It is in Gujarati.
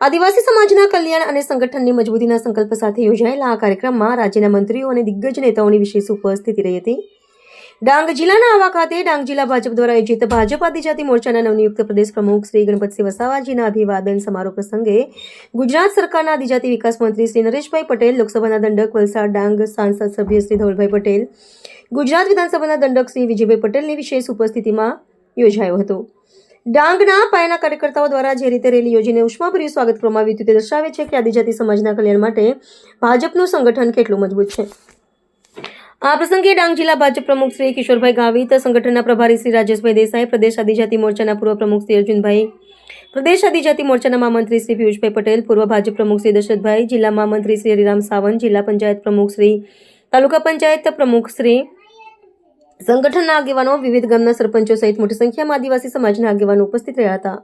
આદિવાસી સમાજના કલ્યાણ અને સંગઠનની મજબૂતીના સંકલ્પ સાથે યોજાયેલા આ કાર્યક્રમમાં રાજ્યના મંત્રીઓ અને દિગ્ગજ નેતાઓની વિશેષ ઉપસ્થિતિ રહી હતી. ડાંગ જિલ્લાના આવા ખાતે ડાંગ જિલ્લા ભાજપ દ્વારા આયોજિત ભાજપ આદિજાતિ મોરચાના નવનિયુક્ત પ્રદેશ પ્રમુખ શ્રી ગણપતસિંહ વસાવાજીના અભિવાદન સમારોહ પ્રસંગે ગુજરાત સરકારના આદિજાતિ વિકાસ મંત્રી શ્રી નરેશભાઈ પટેલ, લોકસભાના દંડક વલસાડ ડાંગ સાંસદ સભ્ય શ્રી ધવલભાઈ પટેલ, ગુજરાત વિધાનસભાના દંડક શ્રી વિજયભાઈ પટેલની વિશેષ ઉપસ્થિતિમાં યોજાયો હતો. ડાંગના પાયાના કાર્યકર્તાઓ દ્વારા જે રીતે રેલી યોજીને ઉષ્માભર્યું સ્વાગત કરવામાં આવ્યું હતું તે દર્શાવે છે કે આદિજાતિ સમાજના કલ્યાણ માટે ભાજપનું સંગઠન કેટલું મજબૂત છે. આ પ્રસંગે ડાંગ જિલ્લા ભાજપ પ્રમુખ શ્રી કિશોરભાઈ ગાવિત, સંગઠનના પ્રભારી શ્રી રાજેશભાઈ દેસાઈ, પ્રદેશ આદિજાતિ મોરચાના પૂર્વ પ્રમુખ શ્રી અર્જુનભાઈ, પ્રદેશ આદિજાતિ મોરચાના મહામંત્રી શ્રી પિયુષભાઈ પટેલ, પૂર્વ ભાજપ પ્રમુખ શ્રી દશરથભાઈ, જિલ્લા મહામંત્રી શ્રી હરિરામ સાવંત, જિલ્લા પંચાયત પ્રમુખ શ્રી, તાલુકા પંચાયત પ્રમુખ શ્રી, સંગઠનના આગેવાનો, વિવિધ ગામના સરપંચો સહિત મોટી સંખ્યામાં આદિવાસી સમાજના આગેવાનો ઉપસ્થિત રહ્યા હતા.